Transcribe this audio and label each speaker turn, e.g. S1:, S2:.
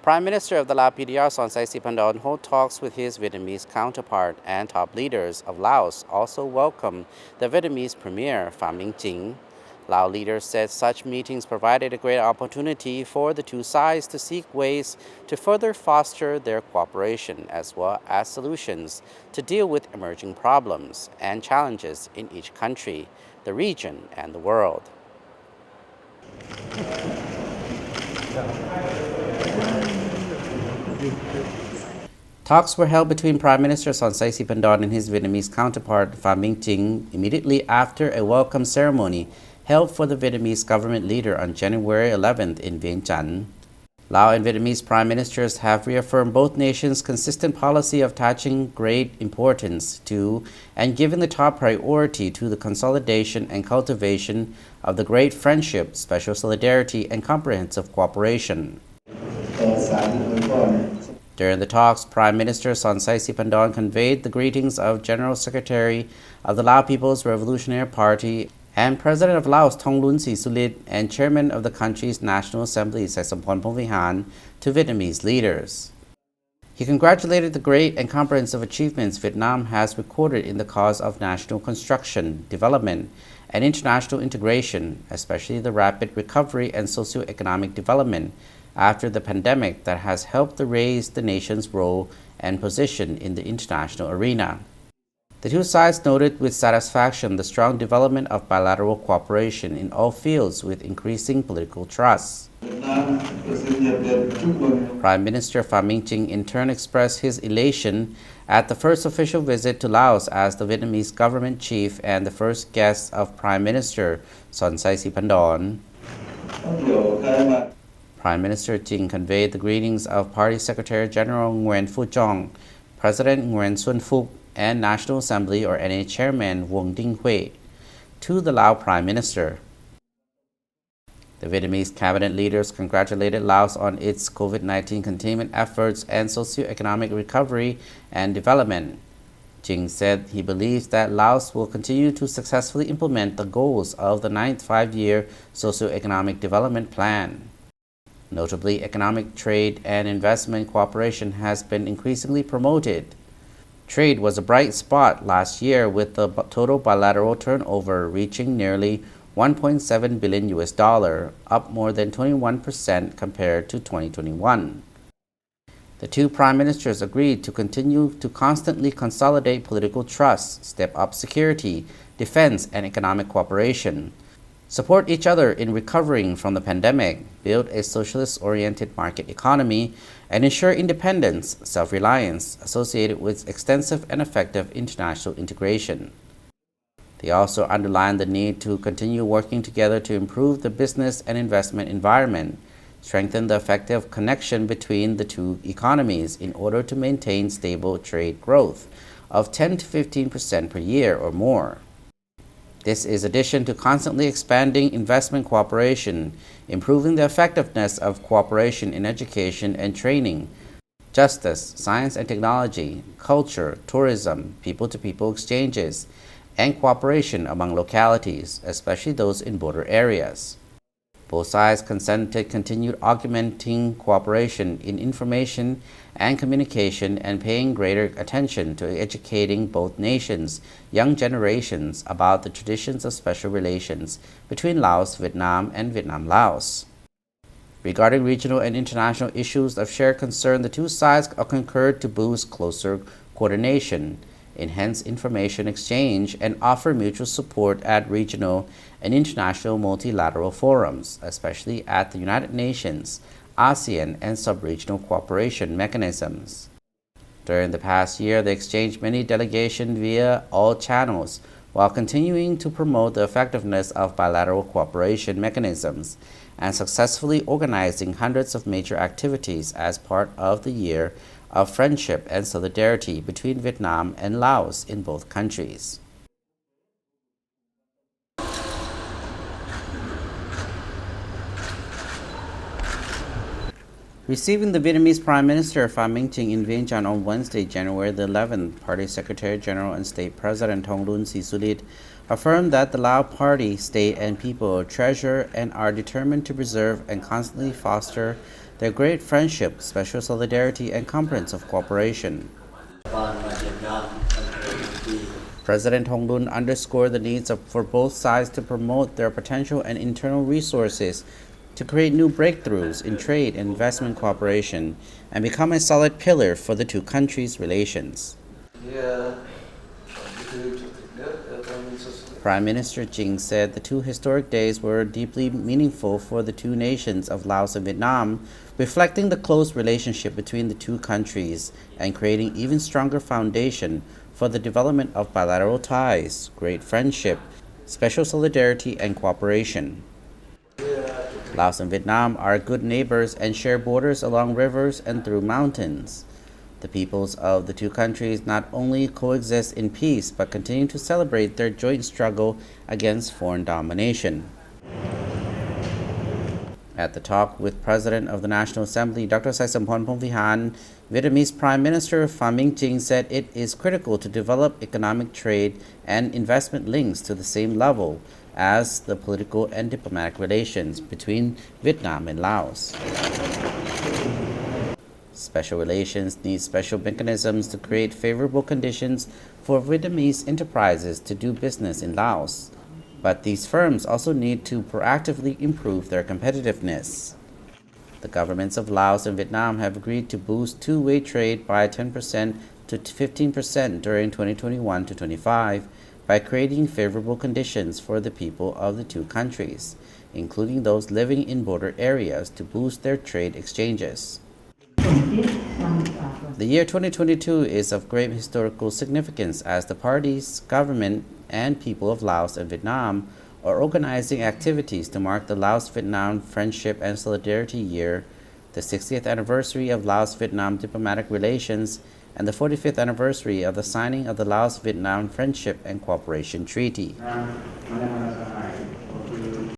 S1: Prime Minister of the Laos PDR Sonsai Siphandon held talks with his Vietnamese counterpart, and top leaders of Laos also welcomed the Vietnamese Premier Pham Minh Chinh. Lao leaders said such meetings provided a great opportunity for the two sides to seek ways to further foster their cooperation as well as solutions to deal with emerging problems and challenges in each country, the region, and the world. Talks were held between Prime Minister Sonsai Siphandon and his Vietnamese counterpart Pham Minh Chinh immediately after a welcome ceremony held for the Vietnamese government leader on January 11th in Vientiane. Lao and Vietnamese prime ministers have reaffirmed both nations' consistent policy of attaching great importance to and giving the top priority to the consolidation and cultivation of the great friendship, special solidarity, and comprehensive cooperation. During the talks, Prime Minister Sonsai Siphandon conveyed the greetings of General Secretary of the Lao People's Revolutionary Party and President of Laos Thongloun Sisoulith and Chairman of the country's National Assembly Saisampon Phongvihan to Vietnamese leaders. He congratulated the great and comprehensive achievements Vietnam has recorded in the cause of national construction, development, and international integration, especially the rapid recovery and socio-economic development after the pandemic that has helped to raise the nation's role and position in the international arena. The two sides noted with satisfaction the strong development of bilateral cooperation in all fields with increasing political trust. Prime Minister Pham Minh Chinh in turn expressed his elation at the first official visit to Laos as the Vietnamese government chief and the first guest of Prime Minister Sonsai Siphandon. Prime Minister Chinh conveyed the greetings of Party Secretary General Nguyen Phu Trong, President Nguyen Xuân Phuc, and National Assembly or NA Chairman Vuong Dinh Huệ to the Lao Prime Minister. The Vietnamese cabinet leaders congratulated Laos on its COVID-19 containment efforts and socio-economic recovery and development. Chinh said he believes that Laos will continue to successfully implement the goals of the 9th Five-Year Socio-Economic Development Plan. Notably, economic trade and investment cooperation has been increasingly promoted. Trade was a bright spot last year with the total bilateral turnover reaching nearly $1.7 billion, up more than 21% compared to 2021. The two prime ministers agreed to continue to constantly consolidate political trust, step up security, defense, and economic cooperation, support each other in recovering from the pandemic, build a socialist-oriented market economy, and ensure independence, self-reliance associated with extensive and effective international integration. They also underlined the need to continue working together to improve the business and investment environment, strengthen the effective connection between the two economies in order to maintain stable trade growth of 10 to 15% per year or more. This is in addition to constantly expanding investment cooperation, improving the effectiveness of cooperation in education and training, justice, science and technology, culture, tourism, people-to-people exchanges, and cooperation among localities, especially those in border areas. Both sides consented continued augmenting cooperation in information and communication and paying greater attention to educating both nations' young generations about the traditions of special relations between Laos, Vietnam, and Vietnam-Laos. Regarding regional and international issues of shared concern, the two sides concurred to boost closer coordination, enhance information exchange, and offer mutual support at regional and international multilateral forums, especially at the United Nations, ASEAN, and sub-regional cooperation mechanisms. During the past year, they exchanged many delegations via all channels, while continuing to promote the effectiveness of bilateral cooperation mechanisms and successfully organizing hundreds of major activities as part of the Year of Friendship and Solidarity between Vietnam and Laos in both countries. Receiving the Vietnamese Prime Minister Pham Minh Chinh in Vientiane on Wednesday, January the 11th, Party Secretary General and State President Thongloun Sisoulith affirmed that the Lao Party, state, and people treasure and are determined to preserve and constantly foster their great friendship, special solidarity, and comprehensive cooperation. President Honglun underscored the needs for both sides to promote their potential and internal resources to create new breakthroughs in trade and investment cooperation and become a solid pillar for the two countries' relations. Prime Minister Chinh said the two historic days were deeply meaningful for the two nations of Laos and Vietnam, reflecting the close relationship between the two countries and creating even stronger foundation for the development of bilateral ties, great friendship, special solidarity, and cooperation. Laos and Vietnam are good neighbors and share borders along rivers and through mountains. The peoples of the two countries not only coexist in peace, but continue to celebrate their joint struggle against foreign domination. At the talk with President of the National Assembly, Dr. Saisampon Phongvihan, Vietnamese Prime Minister Pham Minh Chinh said it is critical to develop economic trade and investment links to the same level as the political and diplomatic relations between Vietnam and Laos. Special relations need special mechanisms to create favorable conditions for Vietnamese enterprises to do business in Laos. But these firms also need to proactively improve their competitiveness. The governments of Laos and Vietnam have agreed to boost two-way trade by 10% to 15% during 2021 to 25 by creating favorable conditions for the people of the two countries, including those living in border areas, to boost their trade exchanges. The year 2022 is of great historical significance as the parties, government, and people of Laos and Vietnam are organizing activities to mark the Laos-Vietnam Friendship and Solidarity Year, the 60th anniversary of Laos-Vietnam diplomatic relations, and the 45th anniversary of the signing of the Laos-Vietnam Friendship and Cooperation Treaty.